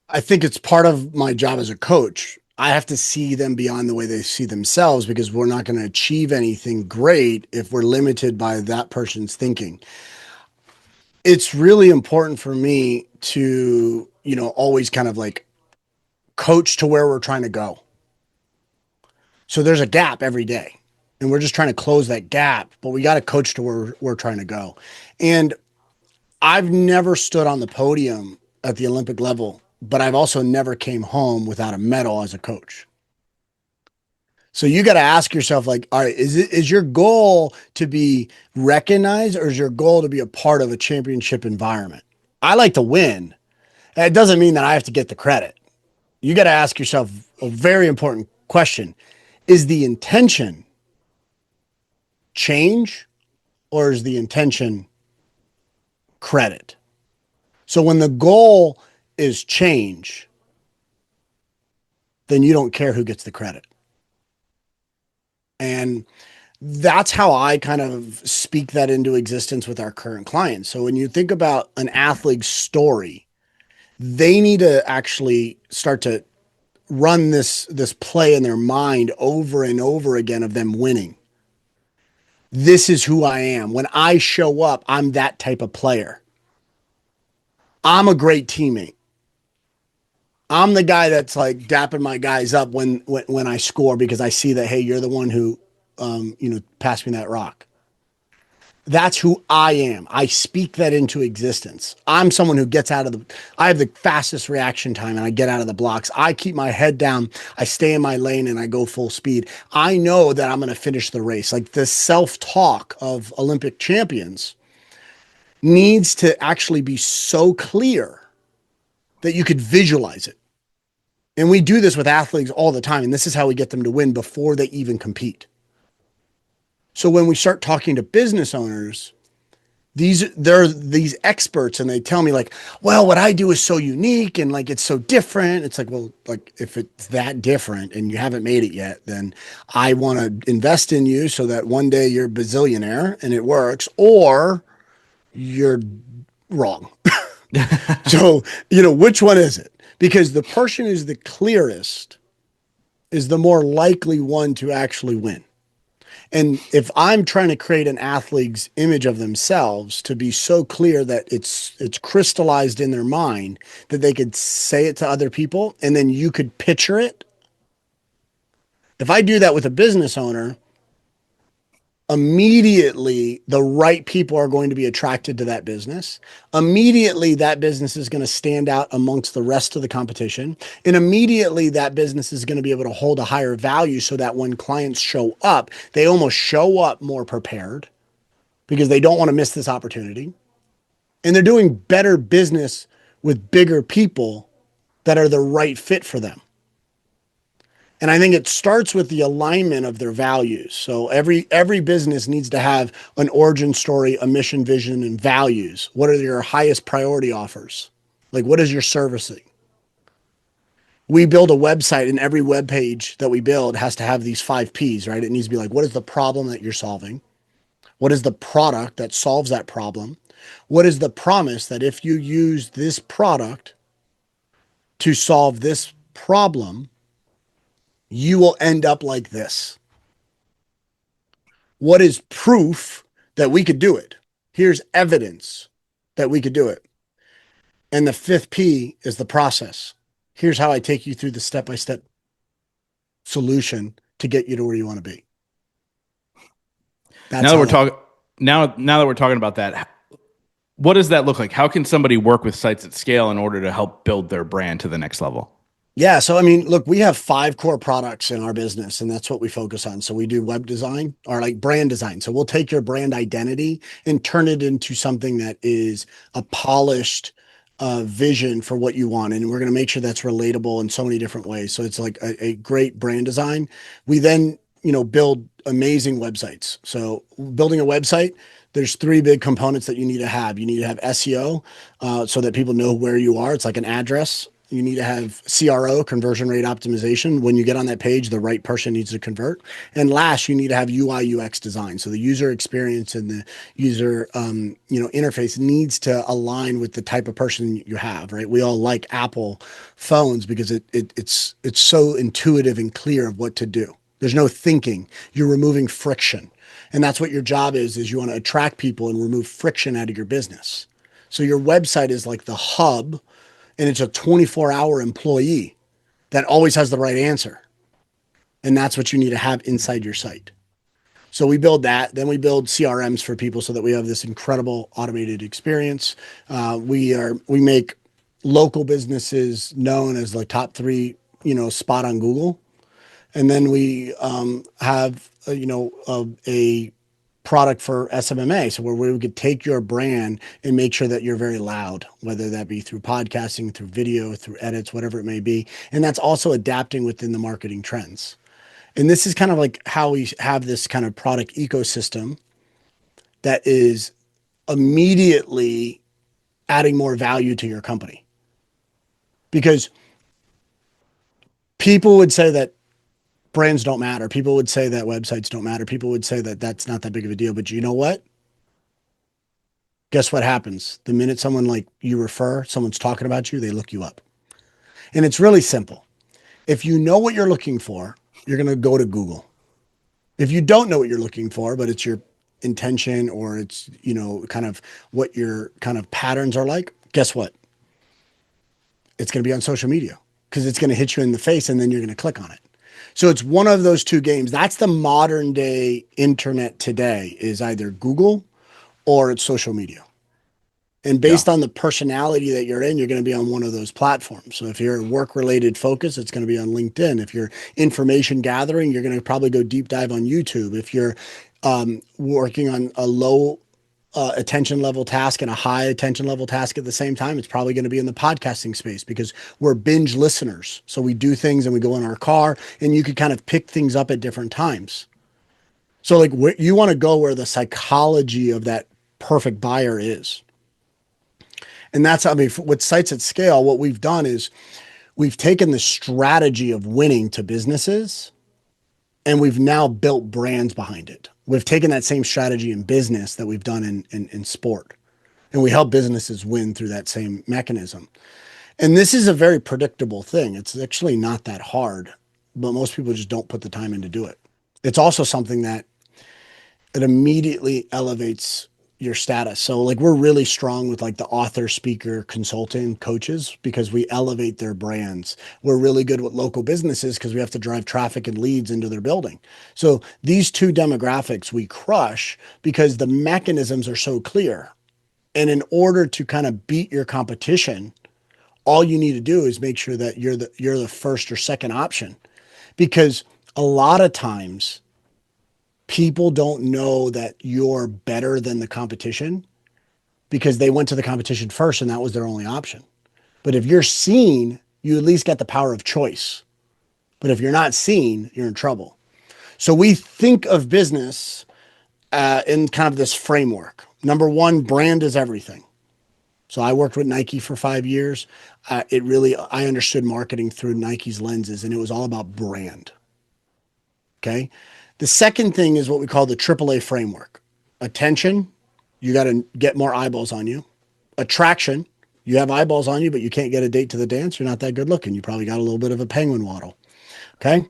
I think it's part of my job as a coach. I have to see them beyond the way they see themselves because we're not going to achieve anything great if we're limited by that person's thinking. It's really important for me to, always kind of like coach to where we're trying to go. So there's a gap every day and we're just trying to close that gap, but we got to coach to where we're trying to go. And I've never stood on the podium at the Olympic level, but I've also never came home without a medal as a coach. So you got to ask yourself, like, all right, is your goal to be recognized or is your goal to be a part of a championship environment? I like to win. That doesn't mean that I have to get the credit. You got to ask yourself a very important question. Is the intention change or is the intention credit? So when the goal is change, then you don't care who gets the credit. And that's how I kind of speak that into existence with our current clients. So when you think about an athlete's story, they need to actually start to run this play in their mind over and over again of them winning. This is who I am. When I show up, I'm that type of player. I'm a great teammate. I'm the guy that's like dapping my guys up when I score because I see that, hey, you're the one who passed me that rock. That's who I am. I speak that into existence. I'm someone who gets out of I have the fastest reaction time and I get out of the blocks. I keep my head down. I stay in my lane and I go full speed. I know that I'm going to finish the race. Like the self-talk of Olympic champions needs to actually be so clear that you could visualize it. And we do this with athletes all the time. And this is how we get them to win before they even compete. So when we start talking to business owners, they're these experts and they tell me like, well, what I do is so unique and like it's so different. It's like, well, like if it's that different and you haven't made it yet, then I want to invest in you so that one day you're a bazillionaire and it works, or you're wrong. So, which one is it? Because the person who's the clearest is the more likely one to actually win. And if I'm trying to create an athlete's image of themselves to be so clear that it's crystallized in their mind that they could say it to other people and then you could picture it. If I do that with a business owner, immediately the right people are going to be attracted to that business. Immediately that business is going to stand out amongst the rest of the competition. And immediately that business is going to be able to hold a higher value so that when clients show up, they almost show up more prepared because they don't want to miss this opportunity. And they're doing better business with bigger people that are the right fit for them. And I think it starts with the alignment of their values. So every business needs to have an origin story, a mission, vision, and values. What are your highest priority offers? Like what is your servicing? We build a website and every web page that we build has to have these 5 P's, right? It needs to be like, what is the problem that you're solving? What is the product that solves that problem? What is the promise that if you use this product to solve this problem, you will end up like this? What is proof that we could do it? Here's evidence that we could do it. And the 5th P is the process. Here's how I take you through the step-by-step solution to get you to where you want to be. That's now that we're talking now that we're talking about that, what does that look like? How can somebody work with Sites at Scale in order to help build their brand to the next level? Yeah. So, I mean, look, we have 5 core products in our business, and that's what we focus on. So we do web design or like brand design. So we'll take your brand identity and turn it into something that is a polished vision for what you want. And we're going to make sure that's relatable in so many different ways. So it's like a great brand design. We then, build amazing websites. So building a website, there's 3 big components that you need to have. You need to have SEO so that people know where you are. It's like an address. You need to have CRO, conversion rate optimization. When you get on that page, the right person needs to convert. And last, you need to have UI UX design. So the user experience and the user interface needs to align with the type of person you have. Right? We all like Apple phones because it's so intuitive and clear of what to do. There's no thinking. You're removing friction. And that's what your job is you want to attract people and remove friction out of your business. So your website is like the hub, and it's a 24-hour employee that always has the right answer. And that's what you need to have inside your site. So we build that. Then we build CRMs for people so that we have this incredible automated experience. We make local businesses known as the top three, spot on Google. And then we have a product for SMMA. So where we could take your brand and make sure that you're very loud, whether that be through podcasting, through video, through edits, whatever it may be. And that's also adapting within the marketing trends. And this is kind of like how we have this kind of product ecosystem that is immediately adding more value to your company. Because people would say that brands don't matter. People would say that websites don't matter. People would say that that's not that big of a deal. But you know what? Guess what happens? The minute someone like you refer, someone's talking about you, they look you up. And it's really simple. If you know what you're looking for, you're going to go to Google. If you don't know what you're looking for, but it's your intention or it's, kind of what your kind of patterns are like, guess what? It's going to be on social media because it's going to hit you in the face and then you're going to click on it. So it's one of those two games. That's the modern day internet today, is either Google or it's social media. And Yeah. based on the personality that you're in, you're going to be on one of those platforms. So if you're work related focus, it's going to be on LinkedIn. If you're information gathering, you're going to probably go deep dive on YouTube. If you're working on a low attention level task and a high attention level task at the same time, it's probably going to be in the podcasting space because we're binge listeners. So we do things and we go in our car and you could kind of pick things up at different times. So like you want to go where the psychology of that perfect buyer is. And that's, with Sites at Scale, what we've done is we've taken the strategy of winning to businesses and we've now built brands behind it. We've taken that same strategy in business that we've done in sport. And we help businesses win through that same mechanism. And this is a very predictable thing. It's actually not that hard, but most people just don't put the time in to do it. It's also something that it immediately elevates your status. So like we're really strong with like the author, speaker, consultant, coaches because we elevate their brands. We're really good with local businesses because we have to drive traffic and leads into their building. So these two demographics we crush because the mechanisms are so clear. And in order to kind of beat your competition, all you need to do is make sure that you're the first or second option. Because a lot of times people don't know that you're better than the competition because they went to the competition first and that was their only option. But if you're seen, you at least get the power of choice. But if you're not seen, you're in trouble. So we think of business in kind of this framework. Number one, brand is everything. So I worked with Nike for 5 years. I understood marketing through Nike's lenses, and it was all about brand. Okay. The second thing is what we call the AAA framework. Attention, you got to get more eyeballs on you. Attraction, you have eyeballs on you, but you can't get a date to the dance. You're not that good looking. You probably got a little bit of a penguin waddle. Okay.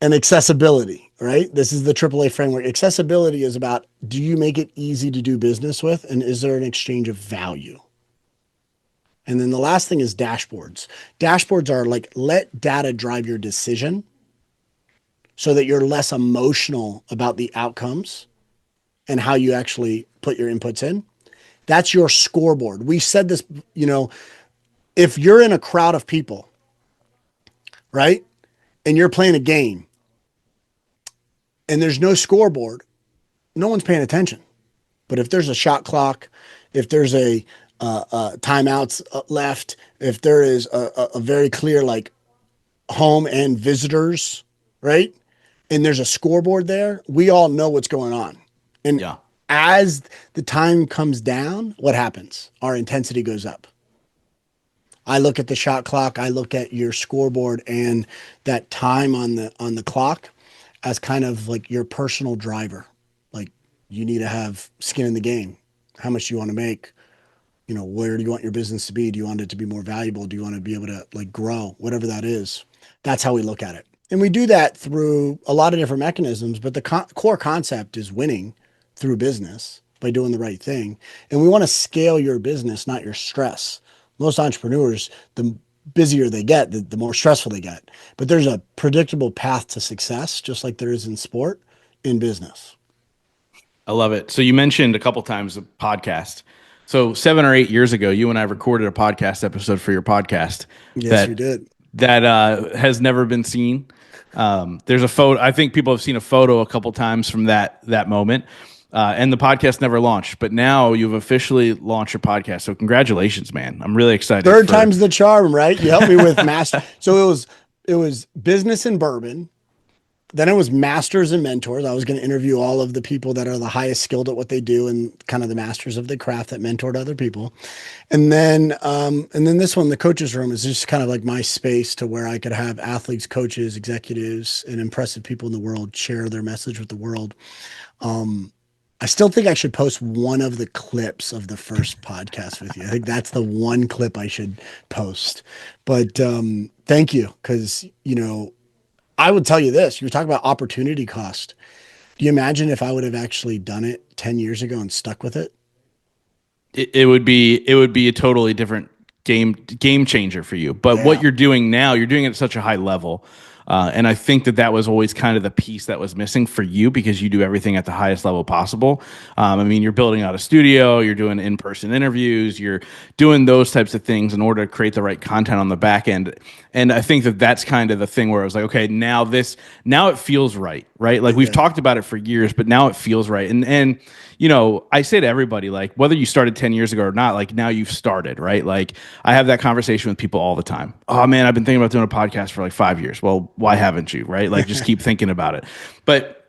And accessibility, right? This is the AAA framework. Accessibility is about, do you make it easy to do business with? And is there an exchange of value? And then the last thing is dashboards. Dashboards are like, let data drive your decision so that you're less emotional about the outcomes and how you actually put your inputs in. That's your scoreboard. We said this, if you're in a crowd of people, right? And you're playing a game and there's no scoreboard, no one's paying attention. But if there's a shot clock, if there's a timeouts left, if there is a very clear like home and visitors, right? And there's a scoreboard there, we all know what's going on. And Yeah. as the time comes down, what happens? Our intensity goes up. I look at the shot clock, I look at your scoreboard and that time on the clock as kind of like your personal driver. Like you need to have skin in the game. How much do you want to make? You know, where do you want your business to be? Do you want it to be more valuable? Do you want to be able to like grow? Whatever that is. That's how we look at it. And we do that through a lot of different mechanisms, but the core concept is winning through business by doing the right thing. And we want to scale your business, not your stress. Most entrepreneurs, the busier they get, the more stressful they get. But there's a predictable path to success, just like there is in sport, in business. I love it. So you mentioned a couple times the podcast. So 7 or 8 years ago, you and I recorded a podcast episode for your podcast Yes, we that did. has never been seen. There's a photo. I think people have seen a photo a couple times from that moment, and the podcast never launched. But now you've officially launched your podcast. So congratulations, man! I'm really excited. Third time's the charm, right? You helped me with master. So it was business and bourbon. Then it was masters and mentors. I was going to interview all of the people that are the highest skilled at what they do and kind of the masters of the craft that mentored other people. And then this one, the coaches room, is just kind of like my space to where I could have athletes, coaches, executives, and impressive people in the world share their message with the world. I still think I should post one of the clips of the first podcast with you. I think that's the one clip I should post. But thank you, because I would tell you this. You were talking about opportunity cost. Do you imagine if I would have actually done it 10 years ago and stuck with it? It would be a totally different game changer for you. But what Yeah. you're doing now, you're doing it at such a high level. And I think that was always kind of the piece that was missing for you because you do everything at the highest level possible. I mean, you're building out a studio, you're doing in-person interviews, you're doing those types of things in order to create the right content on the back end. And I think that that's kind of the thing where I was like, okay, now it feels right, right? Like we've Yeah. talked about it for years, but now it feels right. And I say to everybody, like, whether you started 10 years ago or not, like, now you've started, right? Like, I have that conversation with people all the time. Oh, man, I've been thinking about doing a podcast for like 5 years. Well, why haven't you, right? Like, just keep thinking about it. But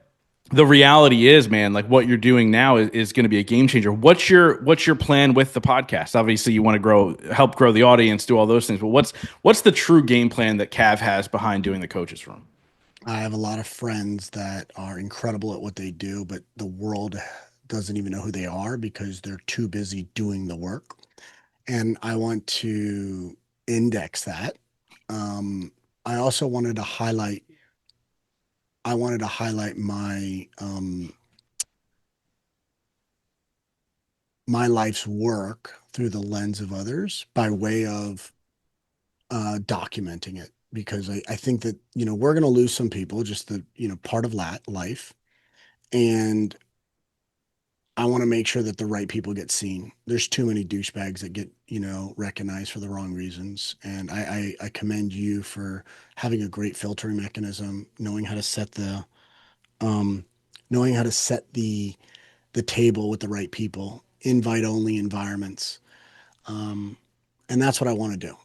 the reality is, man, like what you're doing now is going to be a game changer. What's your plan with the podcast? Obviously, you want to help grow the audience, do all those things. But what's the true game plan that Cav has behind doing the coaches room? I have a lot of friends that are incredible at what they do, but the world doesn't even know who they are because they're too busy doing the work. And I want to index that. Um, I also wanted to highlight my life's work through the lens of others by way of documenting it because I think that we're going to lose some people, just the part of life, and I want to make sure that the right people get seen. There's too many douchebags that get recognized for the wrong reasons, and I commend you for having a great filtering mechanism, um, knowing how to set the table with the right people, invite only environments. Um, and that's what I want to do.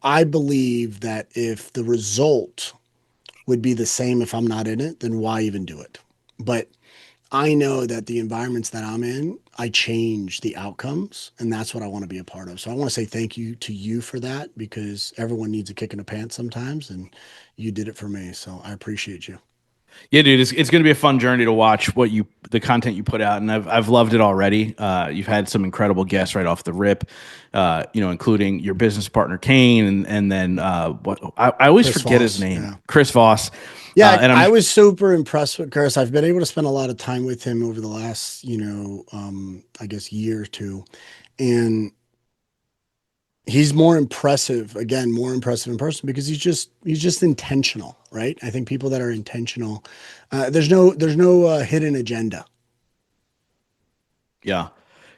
I believe that if the result would be the same if I'm not in it, then why even do it? But I know that the environments that I'm in, I change the outcomes, and that's what I want to be a part of. So I want to say thank you to you for that because everyone needs a kick in the pants sometimes, and you did it for me. So I appreciate you. Yeah, dude, it's going to be a fun journey to watch the content you put out, and I've loved it already. You've had some incredible guests right off the rip, including your business partner Kane, and then what I always Chris forget his Voss, name, yeah. Chris Voss, Yeah, and I I'm was super impressed with Chris. I've been able to spend a lot of time with him over the last, I guess year or two, and he's more impressive. Again, more impressive in person because he's just intentional, right? I think people that are intentional, there's no hidden agenda. Yeah.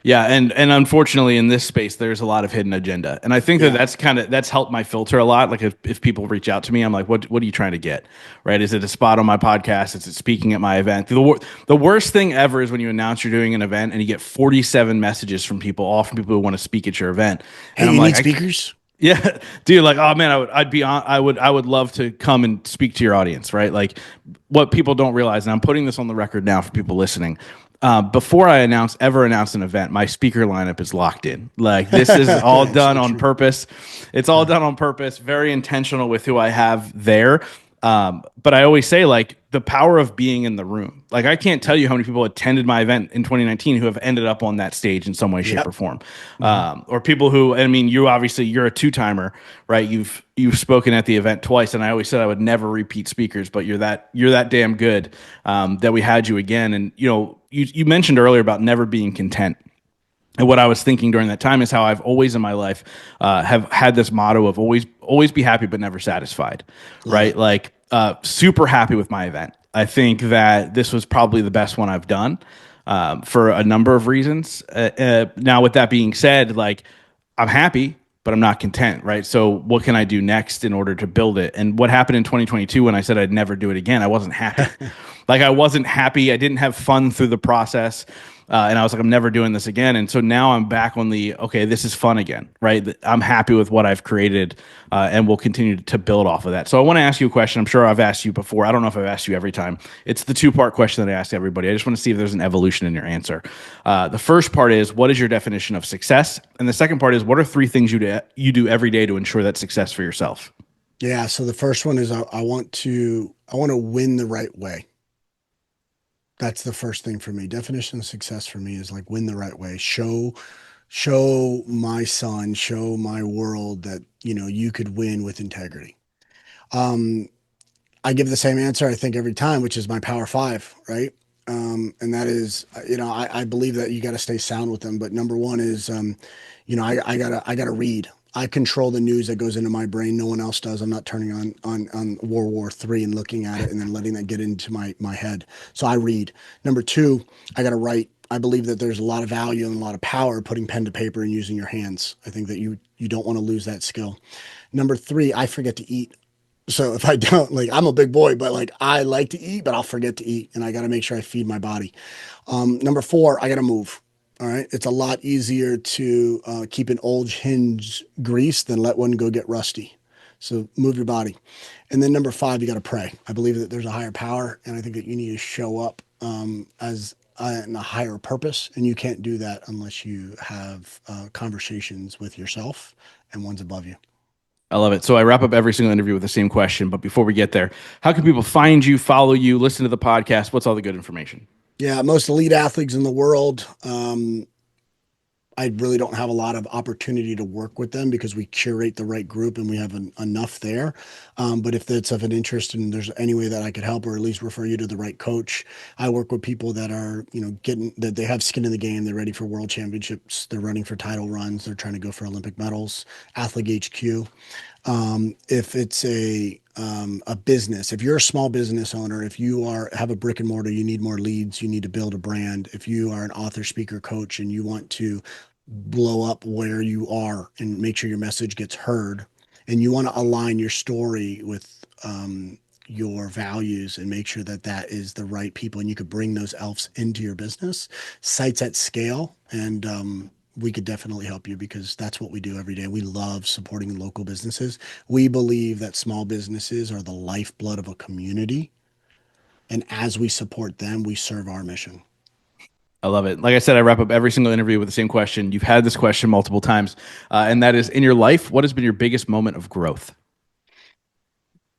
Yeah, and unfortunately in this space there's a lot of hidden agenda. And I think that Yeah. that's helped my filter a lot. Like if people reach out to me, I'm like, what are you trying to get? Right? Is it a spot on my podcast? Is it speaking at my event? The worst thing ever is when you announce you're doing an event and you get 47 messages from people, all from people who want to speak at your event. Hey, And I'm you need like, speakers? yeah, dude, like, oh man, I would love to come and speak to your audience, right? Like what people don't realize, and I'm putting this on the record now for people listening. before I ever announce an event, my speaker lineup is locked in. Like this is all done So on true. purpose. It's all done on purpose. Very intentional with who I have there. But I always say like the power of being in the room. Like I can't tell you how many people attended my event in 2019 who have ended up on that stage in some way, shape, Yep. or form. Mhm. Or people who, I mean, you obviously you're a two timer, right? You've spoken at the event twice, and I always said I would never repeat speakers, but you're that damn good that we had you again. And you mentioned earlier about never being content. And what I was thinking during that time is how I've always in my life have had this motto of always be happy but never satisfied, Love right? it. Like super happy with my event. I think that this was probably the best one I've done for a number of reasons. Now, with that being said, like I'm happy, but I'm not content, right? So, what can I do next in order to build it? And what happened in 2022 when I said I'd never do it again? I wasn't happy. Like, I wasn't happy. I didn't have fun through the process. And I was like, I'm never doing this again. And so now I'm back on okay, this is fun again, right? I'm happy with what I've created and we'll continue to build off of that. So I want to ask you a question. I'm sure I've asked you before. I don't know if I've asked you every time. It's the two-part question that I ask everybody. I just want to see if there's an evolution in your answer. The first part is, what is your definition of success? And the second part is, what are three things you do every day to ensure that success for yourself? Yeah. So the first one is I want to win the right way. That's the first thing for me. Definition of success for me is like win the right way. Show my son, show my world that you could win with integrity. Um, I give the same answer I think every time, which is my power five, right? And that is, I believe that you got to stay sound with them. But number one is, I gotta read. I control the news that goes into my brain. No one else does. I'm not turning on World War III and looking at it and then letting that get into my head. So I read. Number two, I gotta write. I believe that there's a lot of value and a lot of power putting pen to paper and using your hands. I think that you don't want to lose that skill. Number three, I forget to eat. So if I don't, like, I'm a big boy, but like I like to eat, but I'll forget to eat, and I got to make sure I feed my body. Number four, I got to move. All right, it's a lot easier to keep an old hinge greased than let one go get rusty. So move your body. And then number five, you got to pray. I believe that there's a higher power, and I think that you need to show up as in a higher purpose, and you can't do that unless you have conversations with yourself and ones above you. I love it. So I wrap up every single interview with the same question. But before we get there, how can people find you, follow you, listen to the podcast? What's all the good information? Yeah, most elite athletes in the world. I really don't have a lot of opportunity to work with them because we curate the right group and we have enough there. But if that's of an interest and there's any way that I could help or at least refer you to the right coach, I work with people that are, getting that they have skin in the game. They're ready for world championships. They're running for title runs. They're trying to go for Olympic medals. AthleteHQ. If it's a business, if you're a small business owner, if you have a brick and mortar, you need more leads, you need to build a brand. If you are an author, speaker, coach, and you want to blow up where you are and make sure your message gets heard, and you want to align your story with your values and make sure that that is the right people, and you could bring those elves into your business, sites at scale, and we could definitely help you because that's what we do every day. We love supporting local businesses. We believe that small businesses are the lifeblood of a community. And as we support them, we serve our mission. I love it. Like I said, I wrap up every single interview with the same question. You've had this question multiple times, and that is in your life, what has been your biggest moment of growth?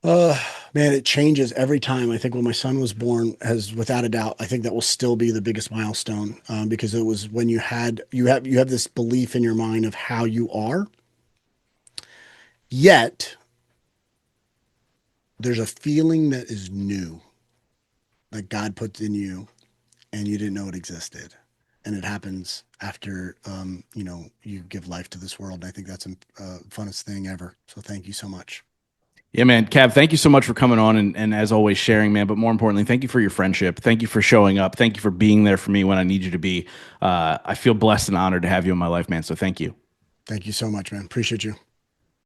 Uh, Man, it changes every time. I think when my son was born, has without a doubt, I think that will still be the biggest milestone because it was when you have this belief in your mind of how you are, yet there's a feeling that is new that God puts in you and you didn't know it existed. And it happens after, you give life to this world. And I think that's the funnest thing ever. So thank you so much. Yeah, man. Cav, thank you so much for coming on and as always sharing, man. But more importantly, thank you for your friendship. Thank you for showing up. Thank you for being there for me when I need you to be. I feel blessed and honored to have you in my life, man. So thank you. Thank you so much, man. Appreciate you.